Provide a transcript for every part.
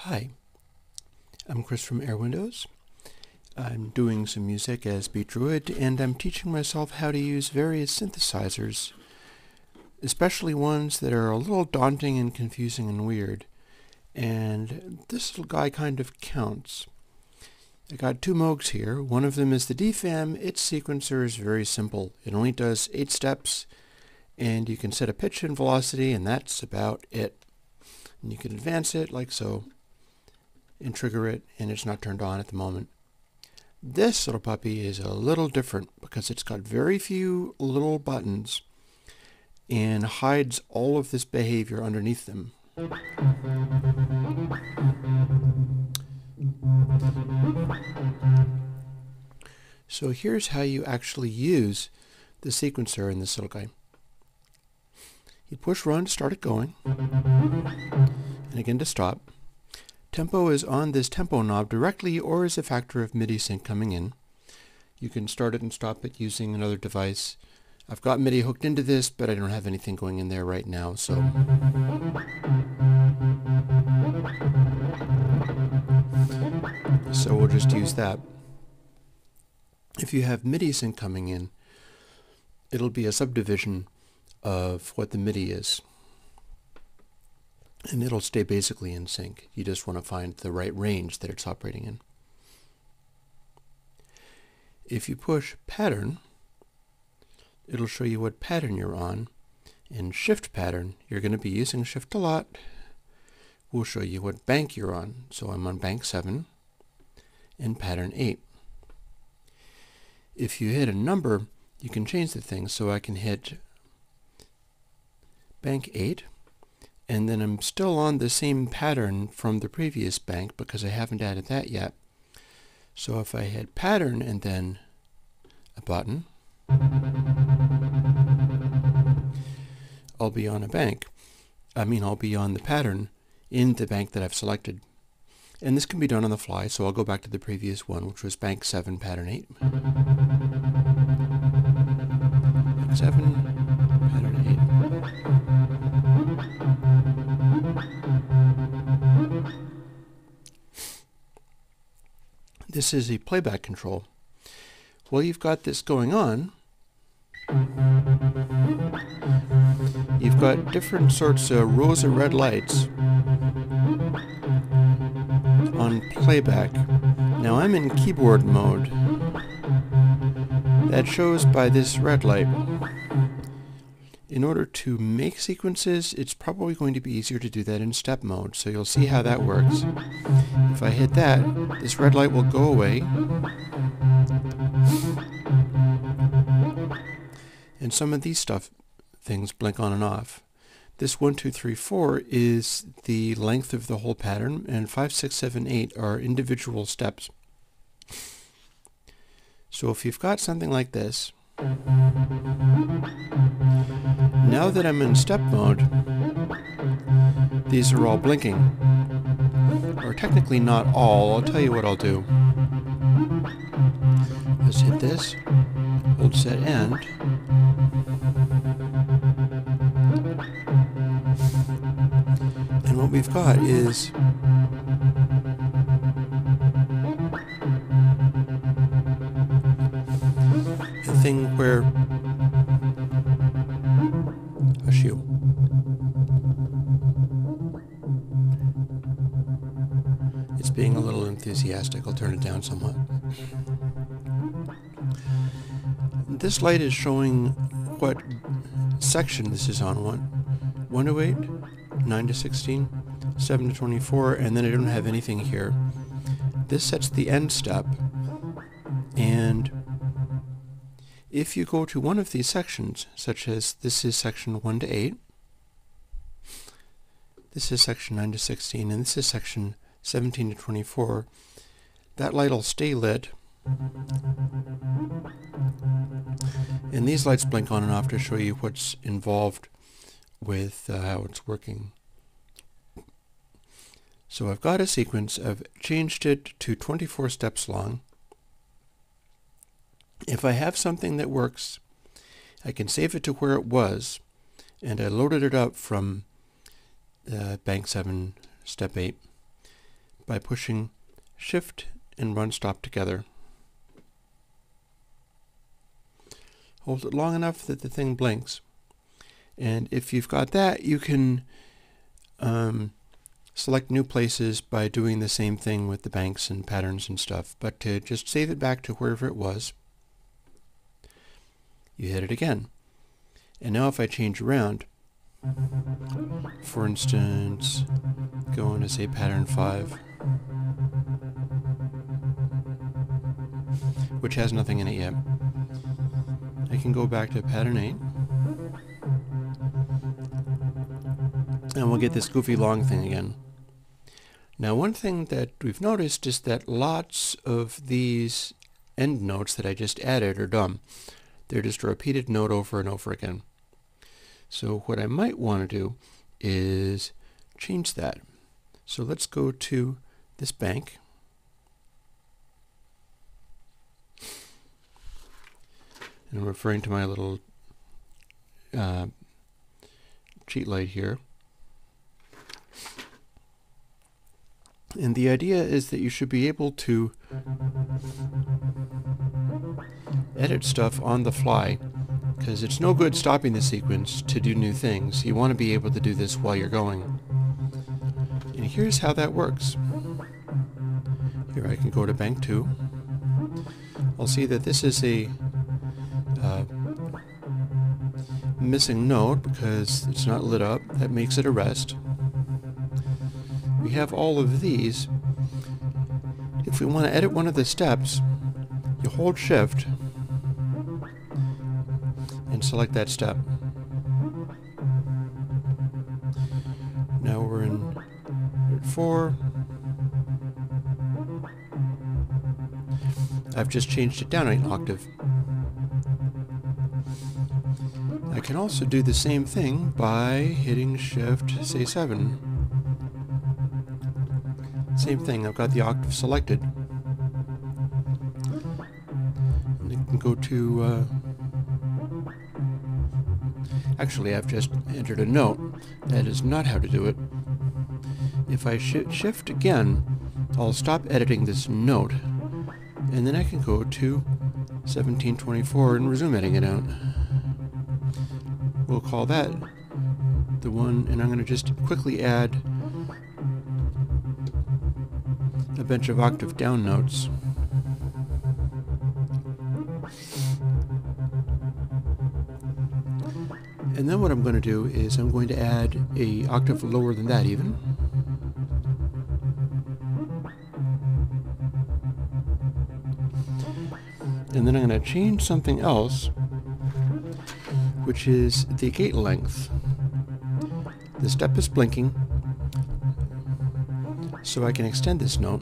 Hi, I'm Chris from Airwindows. I'm doing some music as Beat Druid, and I'm teaching myself how to use various synthesizers, especially ones that are a little daunting and confusing and weird. And this little guy kind of counts. I got two Moogs here. One of them is the DFAM. Its sequencer is very simple. It only does 8 steps, and you can set a pitch and velocity, and that's about it. And you can advance it like so, and trigger it, and it's not turned on at the moment. This little puppy is a little different because it's got very few little buttons and hides all of this behavior underneath them. So here's how you actually use the sequencer in this little guy. You push run to start it going, and again to stop. Tempo is on this tempo knob directly or as a factor of MIDI sync coming in. You can start it and stop it using another device. I've got MIDI hooked into this, but I don't have anything going in there right now, so we'll just use that. If you have MIDI sync coming in, it'll be a subdivision of what the MIDI is. And it'll stay basically in sync. You just want to find the right range that it's operating in. If you push pattern, it'll show you what pattern you're on. In shift pattern, you're going to be using shift a lot. We'll show you what bank you're on. So I'm on bank 7 and pattern 8. If you hit a number, you can change the thing. So I can hit bank 8. And then I'm still on the same pattern from the previous bank because I haven't added that yet. So if I hit pattern and then a button, I'll be on a bank. I'll be on the pattern in the bank that I've selected. And this can be done on the fly, so I'll go back to the previous one, which was bank 7, pattern 8. Bank 7, pattern 8. This is a playback control. While you've got this going on, you've got different sorts of rows of red lights on playback. Now I'm in keyboard mode. That shows by this red light. In order to make sequences, it's probably going to be easier to do that in step mode, so you'll see how that works. If I hit that, this red light will go away, and some of these things blink on and off. This 1, 2, 3, 4 is the length of the whole pattern, and 5, 6, 7, 8 are individual steps. So if you've got something like this, now that I'm in step mode, these are all blinking. Or technically not all. I'll tell you what I'll do. Let's hit this, hold set end, and what we've got is a thing where it's being a little enthusiastic. I'll turn it down somewhat. This light is showing what section this is on. 1 to 8, 9 to 16, 7 to 24, and then I don't have anything here. This sets the end step, and if you go to one of these sections, such as this is section 1 to 8, this is section 9 to 16, and this is section 17 to 24, that light will stay lit. And these lights blink on and off to show you what's involved with how it's working. So I've got a sequence. I've changed it to 24 steps long. If I have something that works, I can save it to where it was, and I loaded it up from bank 7, step 8. by pushing Shift and Run Stop together. Hold it long enough that the thing blinks. And if you've got that, you can select new places by doing the same thing with the banks and patterns and stuff. But to just save it back to wherever it was, you hit it again. And now if I change around, for instance, go into say pattern 5, which has nothing in it yet, I can go back to pattern 8, and we'll get this goofy long thing again. Now one thing that we've noticed is that lots of these end notes that I just added are dumb. They're just a repeated note over and over again. So what I might want to do is change that. So let's go to this bank. And I'm referring to my little cheat light here. And the idea is that you should be able to edit stuff on the fly, because it's no good stopping the sequence to do new things. You want to be able to do this while you're going. And here's how that works. Here I can go to bank 2. I'll see that this is a missing note because it's not lit up. That makes it a rest. We have all of these. If we want to edit one of the steps, you hold Shift and select that step. Now we're in 4. I've just changed it down an octave. I can also do the same thing by hitting Shift, say 7. Same thing, I've got the octave selected. And I can go to... Actually, I've just entered a note. That is not how to do it. If I Shift again, I'll stop editing this note, and then I can go to 1724 and resume editing it out. We'll call that the one, and I'm going to just quickly add a bunch of octave down notes. And then what I'm going to do is I'm going to add a octave lower than that even. And then I'm going to change something else, which is the gate length. The step is blinking, so I can extend this note.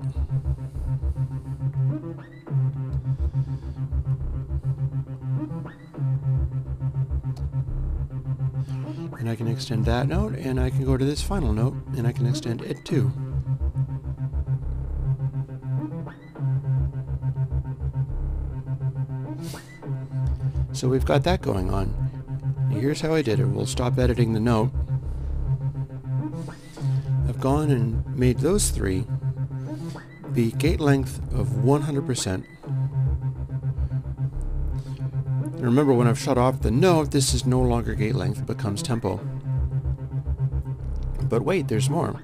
And I can extend that note, and I can go to this final note, and I can extend it too. So we've got that going on. Here's how I did it. We'll stop editing the note. I've gone and made those 3 be gate length of 100%. And remember, when I've shut off the note, this is no longer gate length, it becomes tempo. But wait, there's more.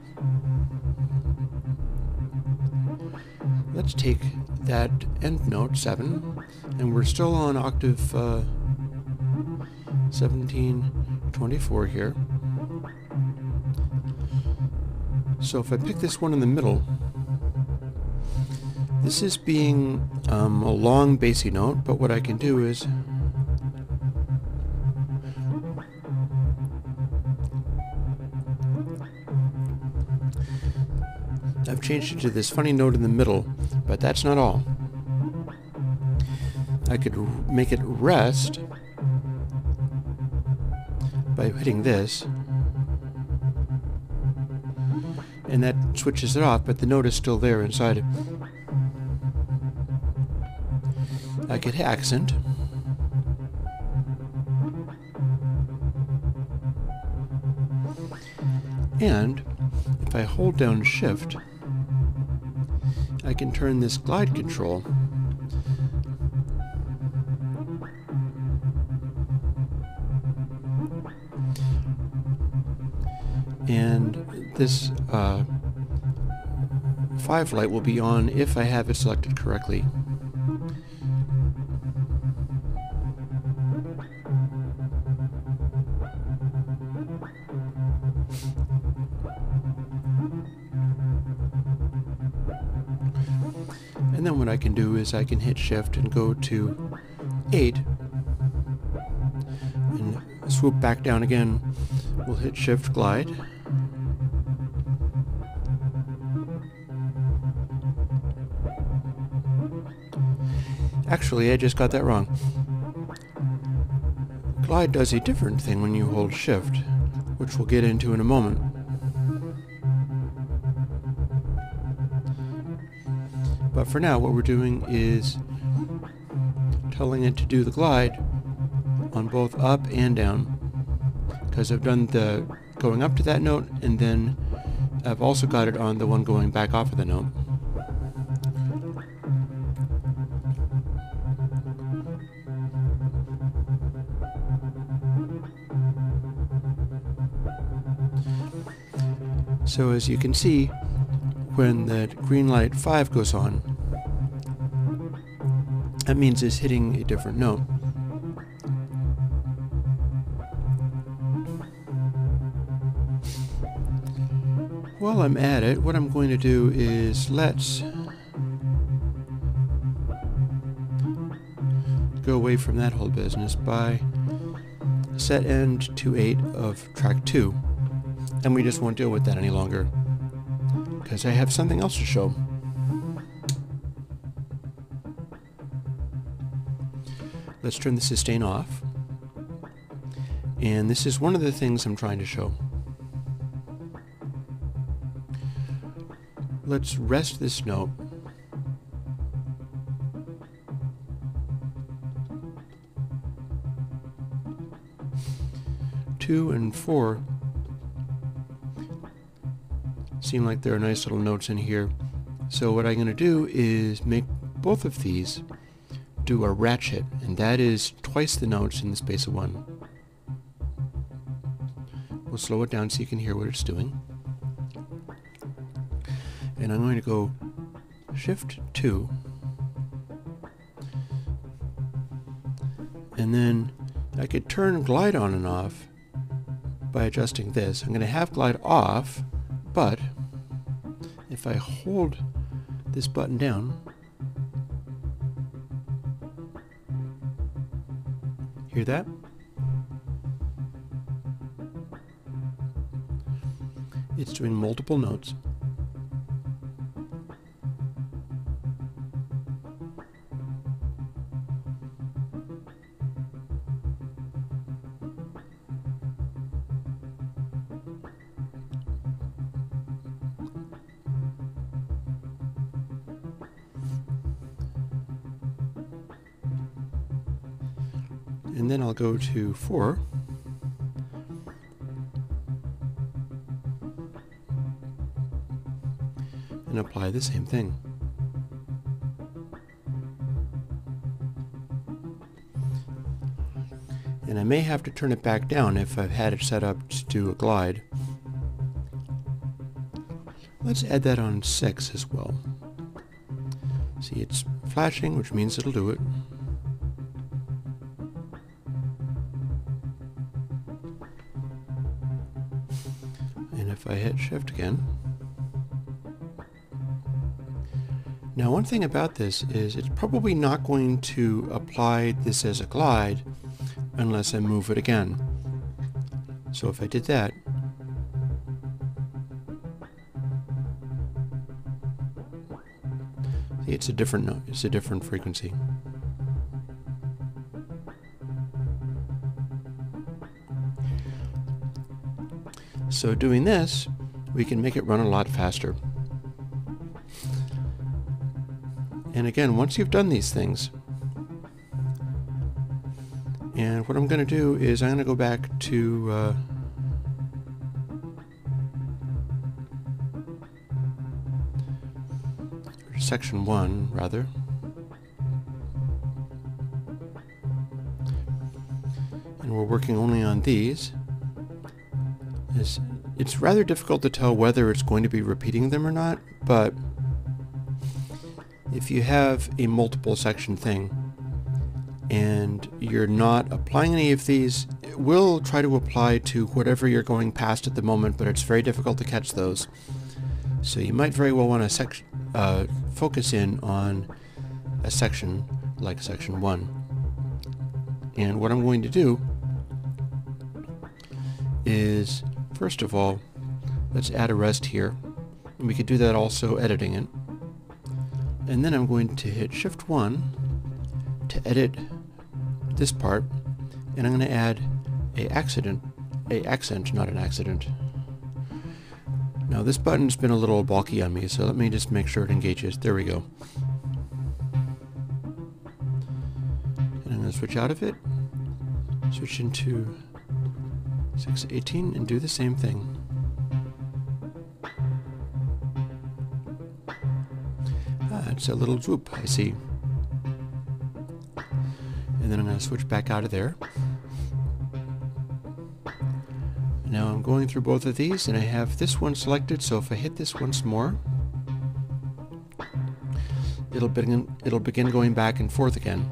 Let's take that end note, 7, and we're still on octave 1724 here. So if I pick this one in the middle, this is being a long bassy note, but what I can do is I've changed it to this funny note in the middle, but that's not all. I could make it rest by hitting this, and that switches it off, but the note is still there inside. I could hit accent, and if I hold down Shift, I can turn this glide control and this 5 light will be on if I have it selected correctly. And then what I can do is I can hit Shift and go to 8 and swoop back down again. We'll hit Shift, glide. Actually, I just got that wrong. Glide does a different thing when you hold Shift, which we'll get into in a moment. But for now, what we're doing is telling it to do the glide on both up and down, because I've done the going up to that note, and then I've also got it on the one going back off of the note. So as you can see, when the green light 5 goes on, that means it's hitting a different note. While I'm at it, what I'm going to do is let's go away from that whole business by set end to 8 of track 2, and we just won't deal with that any longer because I have something else to show. Let's turn the sustain off, and this is one of the things I'm trying to show. Let's rest this note. Two and 4 seem like there are nice little notes in here. So what I'm going to do is make both of these do a ratchet, and that is twice the notes in the space of 1. We'll slow it down so you can hear what it's doing. And I'm going to go Shift 2, and then I could turn glide on and off by adjusting this. I'm going to have glide off, but if I hold this button down, hear that? It's doing multiple notes. And then I'll go to 4. And apply the same thing. And I may have to turn it back down if I've had it set up to do a glide. Let's add that on 6 as well. See, it's flashing, which means it'll do it. And if I hit Shift again. Now, one thing about this is it's probably not going to apply this as a glide unless I move it again. So if I did that, see, it's a different note, it's a different frequency. So doing this, we can make it run a lot faster. And again, once you've done these things, and what I'm going to do is I'm going to go back to section 1 rather. And we're working only on these. It's rather difficult to tell whether it's going to be repeating them or not, but if you have a multiple section thing and you're not applying any of these, it will try to apply to whatever you're going past at the moment, but it's very difficult to catch those. So you might very well want to focus in on a section like section 1. And what I'm going to do is, first of all, let's add a rest here. And we could do that also editing it. And then I'm going to hit Shift 1 to edit this part, and I'm going to add an accent, not an accident. Now this button's been a little bulky on me, so let me just make sure it engages. There we go. And I'm going to switch out of it, switch into 618, and do the same thing. It's a little droop, I see. And then I'm going to switch back out of there. Now I'm going through both of these, and I have this one selected, so if I hit this once more, it'll begin going back and forth again.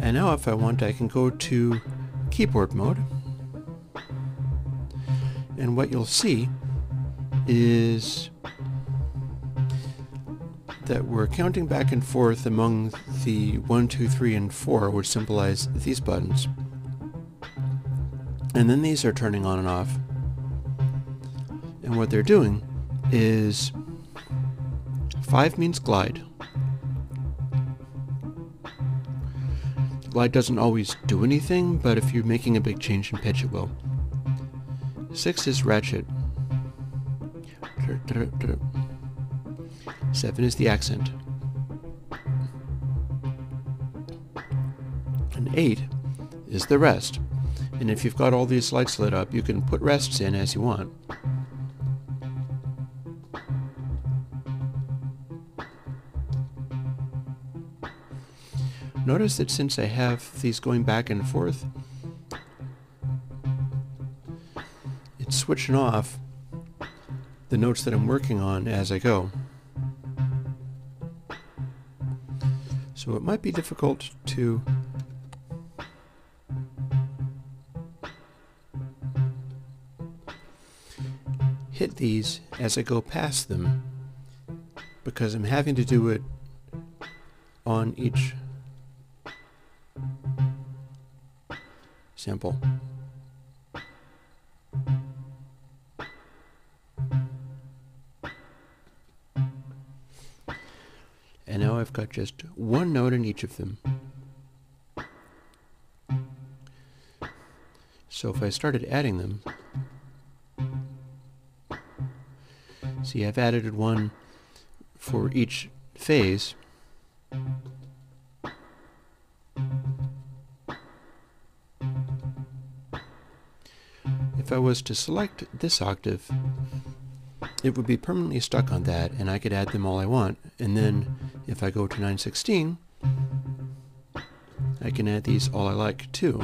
And now if I want, I can go to keyboard mode. And what you'll see is that we're counting back and forth among the 1, 2, 3, and 4, which symbolize these buttons. And then these are turning on and off. And what they're doing is 5 means glide. Glide doesn't always do anything, but if you're making a big change in pitch, it will. 6 is ratchet. 7 is the accent. And 8 is the rest. And if you've got all these lights lit up, you can put rests in as you want. Notice that since I have these going back and forth, it's switching off the notes that I'm working on as I go. So it might be difficult to hit these as I go past them, because I'm having to do it on each sample. And now I've got just one note in each of them. So if I started adding them, see, I've added one for each phase. If I was to select this octave, it would be permanently stuck on that, and I could add them all I want. And then if I go to 916, I can add these all I like too.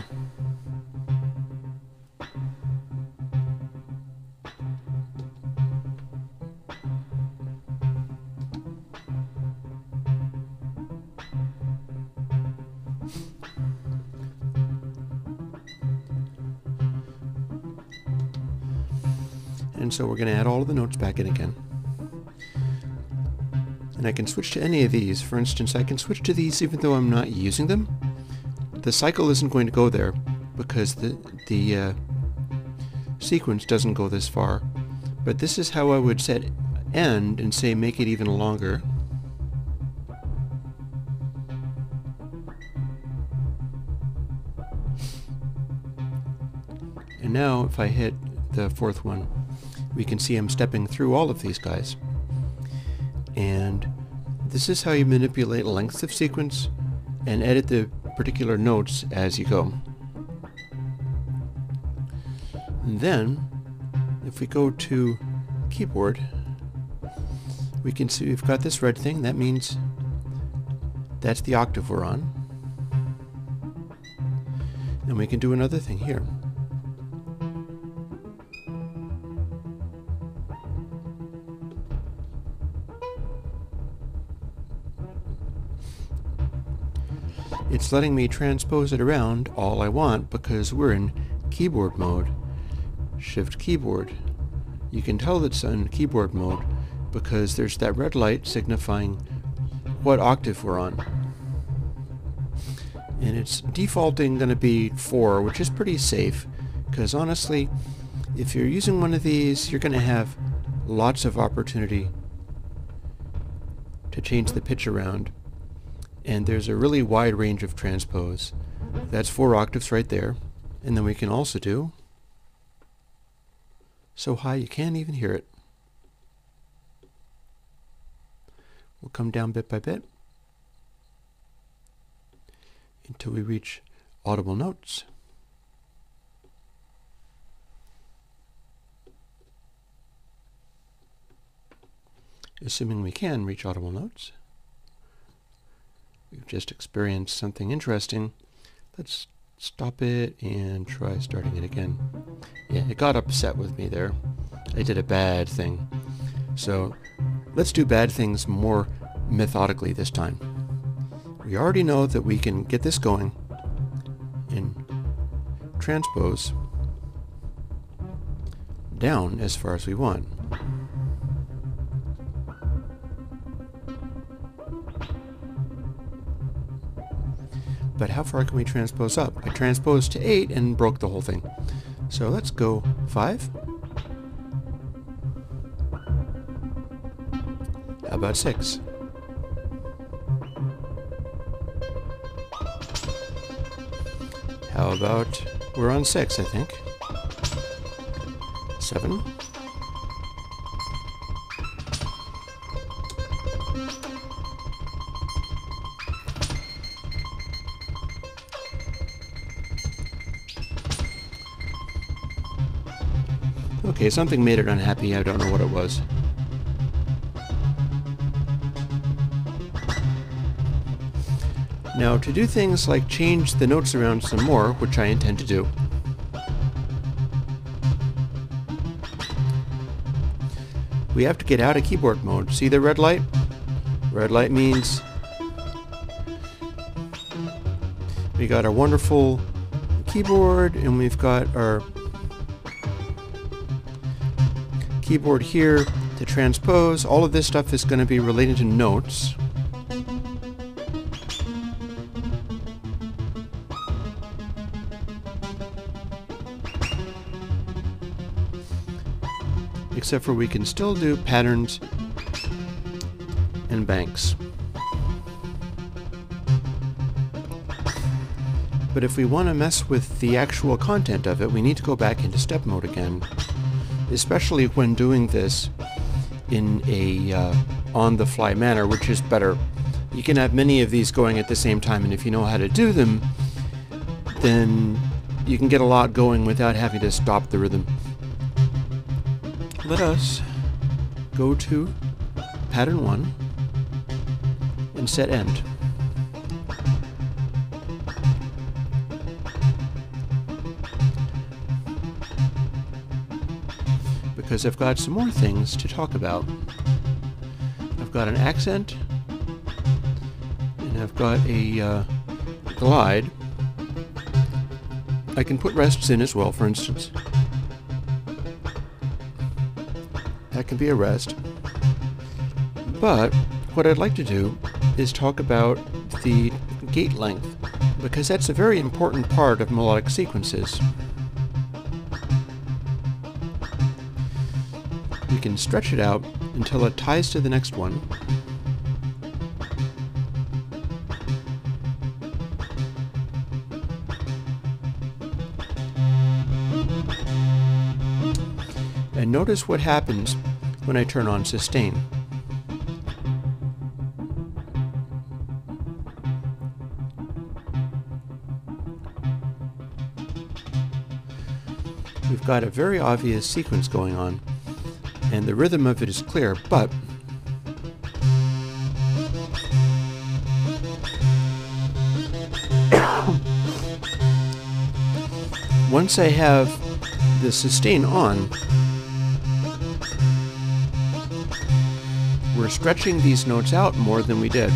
And so we're going to add all of the notes back in again. And I can switch to any of these. For instance, I can switch to these even though I'm not using them. The cycle isn't going to go there because the sequence doesn't go this far. But this is how I would set end and say make it even longer. And now if I hit the fourth one, we can see I'm stepping through all of these guys. And this is how you manipulate lengths of sequence and edit the particular notes as you go. And then, if we go to keyboard, we can see we've got this red thing. That means that's the octave we're on. And we can do another thing here. It's letting me transpose it around all I want because we're in keyboard mode. Shift keyboard. You can tell it's in keyboard mode because there's that red light signifying what octave we're on. And it's defaulting going to be 4, which is pretty safe because honestly, if you're using one of these, you're going to have lots of opportunity to change the pitch around. And there's a really wide range of transpose. That's 4 octaves right there. And then we can also do so high you can't even hear it. We'll come down bit by bit until we reach audible notes. Assuming we can reach audible notes. We've just experienced something interesting. Let's stop it and try starting it again. Yeah, it got upset with me there. I did a bad thing. So let's do bad things more methodically this time. We already know that we can get this going in transpose down as far as we want. But how far can we transpose up? I transposed to 8 and broke the whole thing. So let's go 5. How about 6? How about, we're on 6, I think. 7. Okay, something made it unhappy. I don't know what it was. Now, to do things like change the notes around some more, which I intend to do, we have to get out of keyboard mode. See the red light? Red light means we got our wonderful keyboard, and we've got our keyboard here to transpose. All of this stuff is going to be related to notes. Except for we can still do patterns and banks. But if we want to mess with the actual content of it, we need to go back into step mode again. Especially when doing this in a on-the-fly manner, which is better. You can have many of these going at the same time, and if you know how to do them, then you can get a lot going without having to stop the rhythm. Let us go to pattern 1 and set end. Because I've got some more things to talk about. I've got an accent, and I've got a glide. I can put rests in as well, for instance. That can be a rest. But what I'd like to do is talk about the gate length, because that's a very important part of melodic sequences. We can stretch it out until it ties to the next one. And notice what happens when I turn on sustain. we've got a very obvious sequence going on, and the rhythm of it is clear, but once I have the sustain on, we're stretching these notes out more than we did.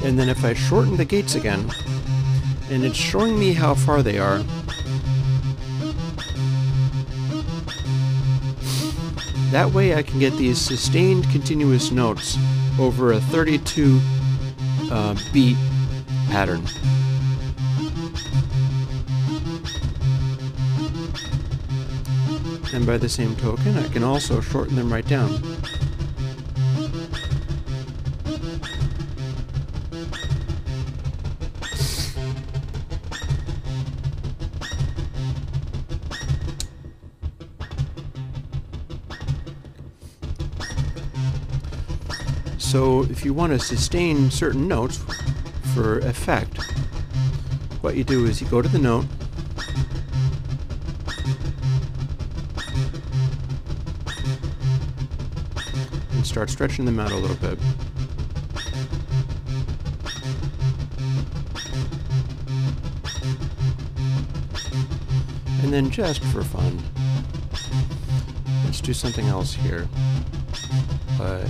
And then if I shorten the gates again, and it's showing me how far they are, that way I can get these sustained continuous notes over a 32 beat pattern. And by the same token, I can also shorten them right down. So if you want to sustain certain notes for effect, what you do is you go to the note, and start stretching them out a little bit. And then just for fun, let's do something else here. Like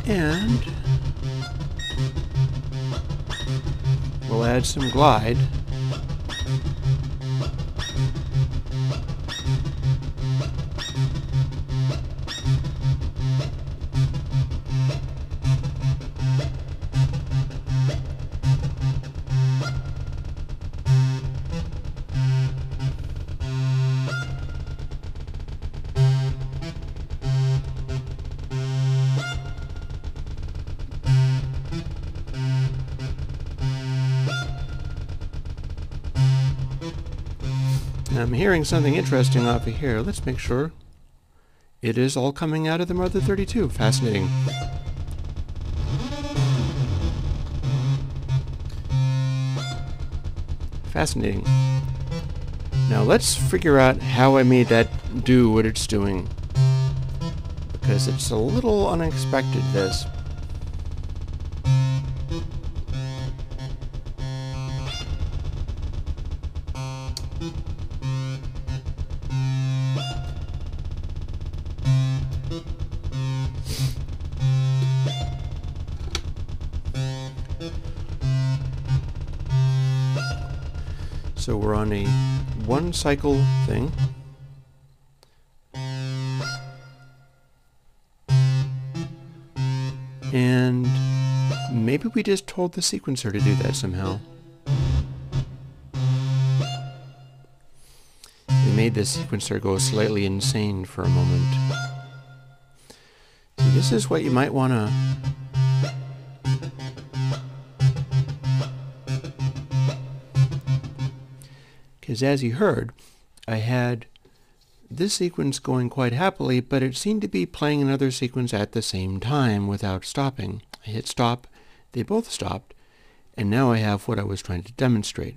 and we'll add some glide. I'm hearing something interesting off of here. Let's make sure it is all coming out of the Mother32. Fascinating. Fascinating. Now let's figure out how I made that do what it's doing, because it's a little unexpected, this. So we're on a one cycle thing. And maybe we just told the sequencer to do that somehow. We made the sequencer go slightly insane for a moment. So this is what you might want to because as you heard, I had this sequence going quite happily, but it seemed to be playing another sequence at the same time without stopping. I hit stop, they both stopped, and now I have what I was trying to demonstrate.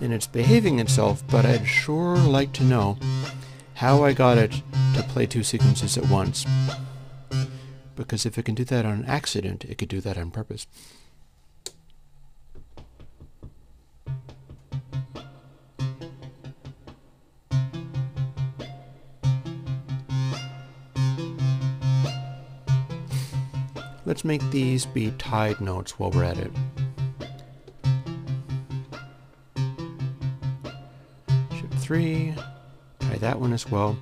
And it's behaving itself, but I'd sure like to know how I got it to play two sequences at once. Because if it can do that on accident, it could do that on purpose. Let's make these be tied notes while we're at it. Shift 3, tie that one as well.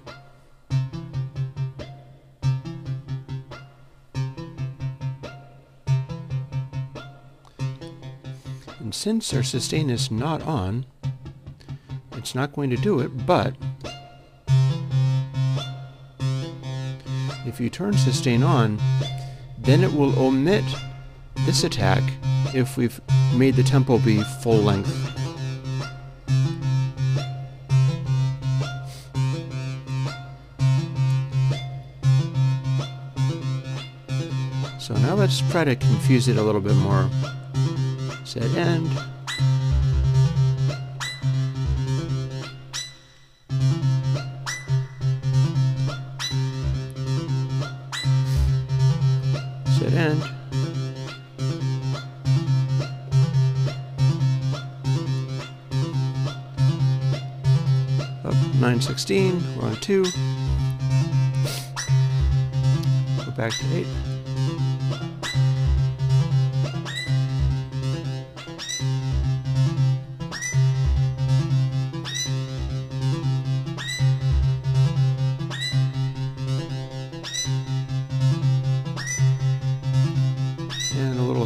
And since our sustain is not on, it's not going to do it, but if you turn sustain on, then it will omit this attack if we've made the tempo be full length. So now let's try to confuse it a little bit more. Set end. Set end. Up 916, we're on 2. Go back to 8.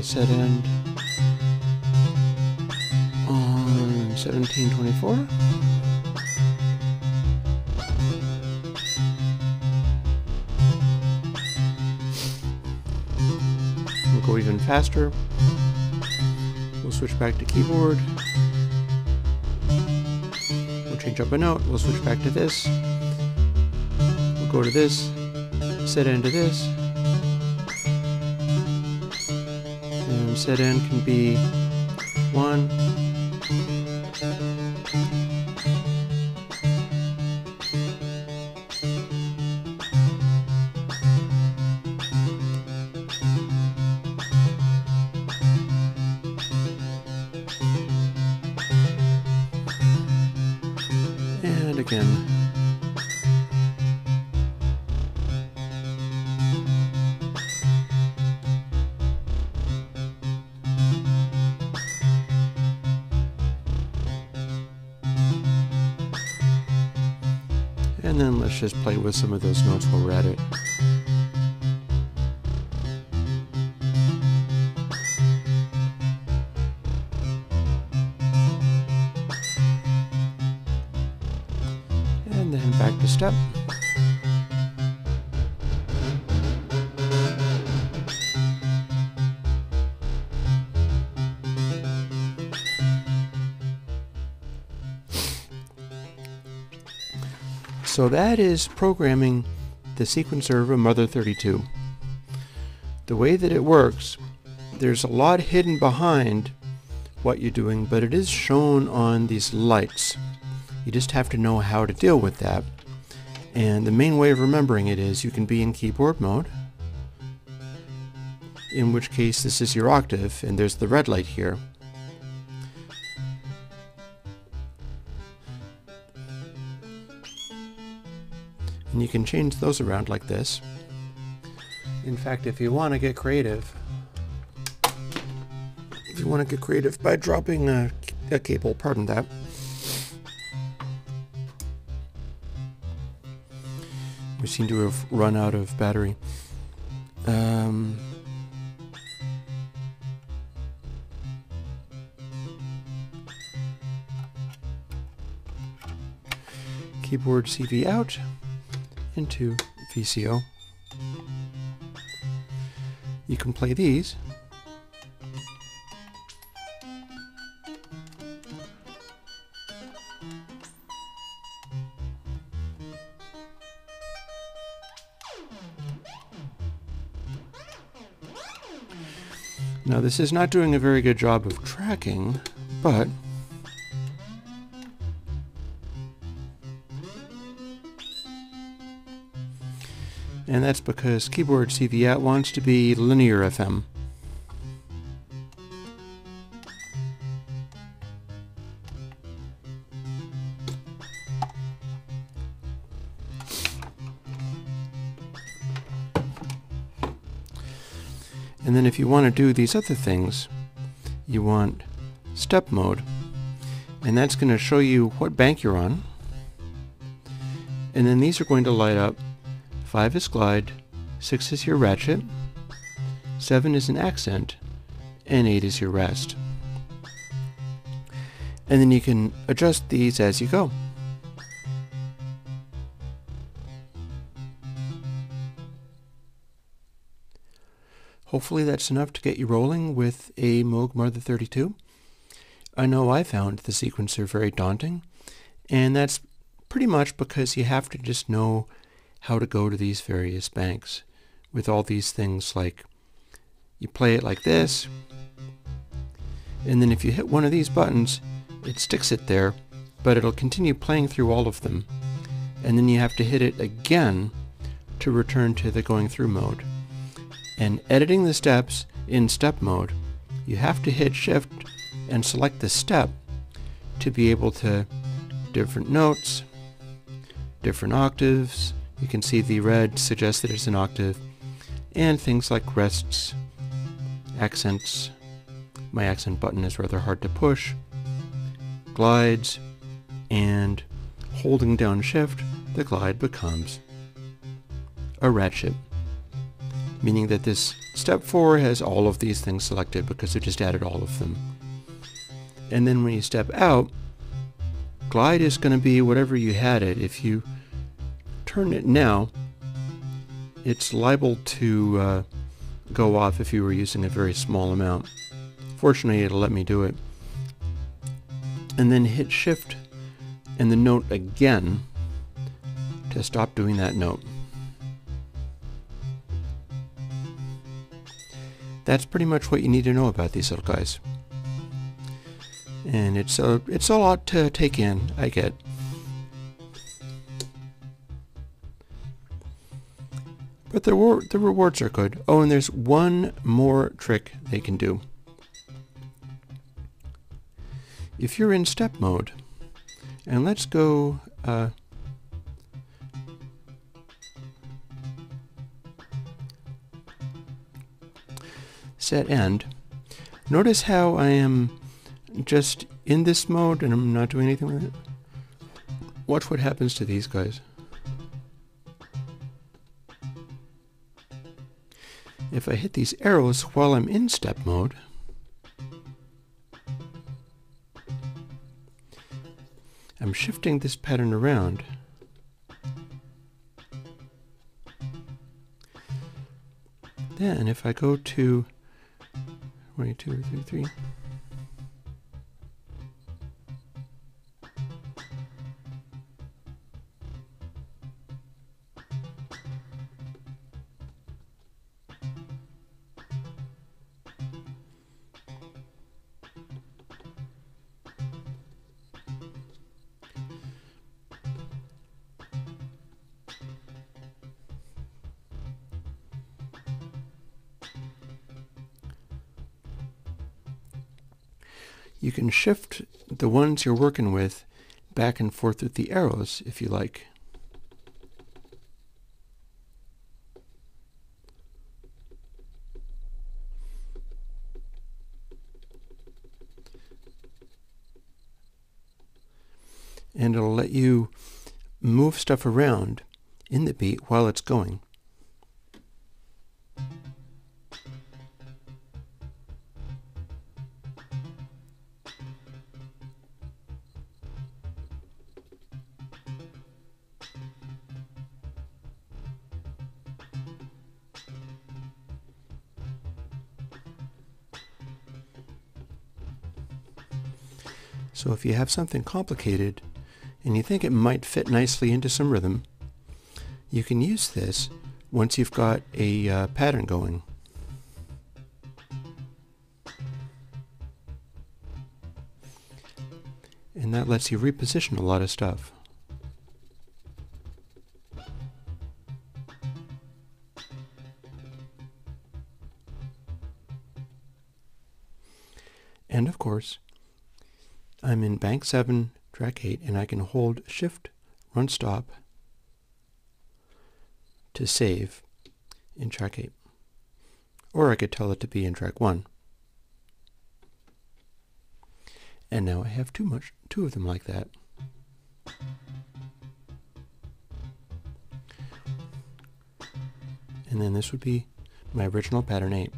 Set end on 1724. We'll go even faster. We'll switch back to keyboard. We'll change up a note. We'll switch back to this. We'll go to this. Set end to this. Set end can be 1. And again. And then let's just play with some of those notes while we're at it. And then back to step. So that is programming the sequencer of a Mother32. The way that it works, there's a lot hidden behind what you're doing, but it is shown on these lights. You just have to know how to deal with that. And the main way of remembering it is you can be in keyboard mode, in which case this is your octave, and there's the red light here. And you can change those around like this. In fact, if you want to get creative, by dropping a cable, pardon that. We seem to have run out of battery. Keyboard CV out into VCO. You can play these. Now this is not doing a very good job of tracking, but and that's because keyboard CV out wants to be linear FM. And then if you want to do these other things, you want step mode, and that's going to show you what bank you're on. And then these are going to light up. 5 is glide, 6 is your ratchet, 7 is an accent, and 8 is your rest. And then you can adjust these as you go. Hopefully that's enough to get you rolling with a Moog Mother32. I know I found the sequencer very daunting, and that's pretty much because you have to just know how to go to these various banks with all these things, like you play it like this, and then if you hit one of these buttons, it sticks it there, but it'll continue playing through all of them, and then you have to hit it again to return to the going through mode. And editing the steps in step mode, you have to hit shift and select the step to be able to different notes, different octaves. You can see the red suggests that it's an octave, and things like rests, accents. My accent button is rather hard to push, glides, and holding down shift, the glide becomes a ratchet, meaning that this step 4 has all of these things selected because it just added all of them. And then when you step out, glide is going to be whatever you had it. If you turn it now, it's liable to go off if you were using a very small amount. Fortunately, it'll let me do it. And then hit shift and the note again to stop doing that note. That's pretty much what you need to know about these little guys. And it's a lot to take in, I get. But the rewards are good. Oh, and there's one more trick they can do. If you're in step mode, and let's go set end, notice how I am just in this mode and I'm not doing anything with it. Watch what happens to these guys. If I hit these arrows while I'm in step mode, I'm shifting this pattern around. Then if I go to 1, 2, 3, 3. You can shift the ones you're working with back and forth with the arrows if you like. And it'll let you move stuff around in the beat while it's going. So if you have something complicated and you think it might fit nicely into some rhythm, you can use this once you've got a pattern going. And that lets you reposition a lot of stuff. And of course, I'm in bank 7, track 8, and I can hold shift, run stop to save in track 8. or I could tell it to be in track 1. And now I have two of them like that. And then this would be my original pattern 8.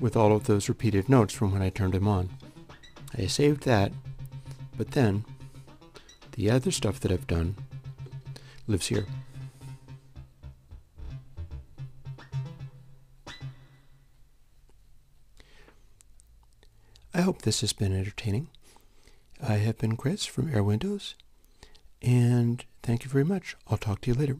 With all of those repeated notes from when I turned them on. I saved that, but then the other stuff that I've done lives here. I hope this has been entertaining. I have been Chris from Airwindows, and thank you very much. I'll talk to you later.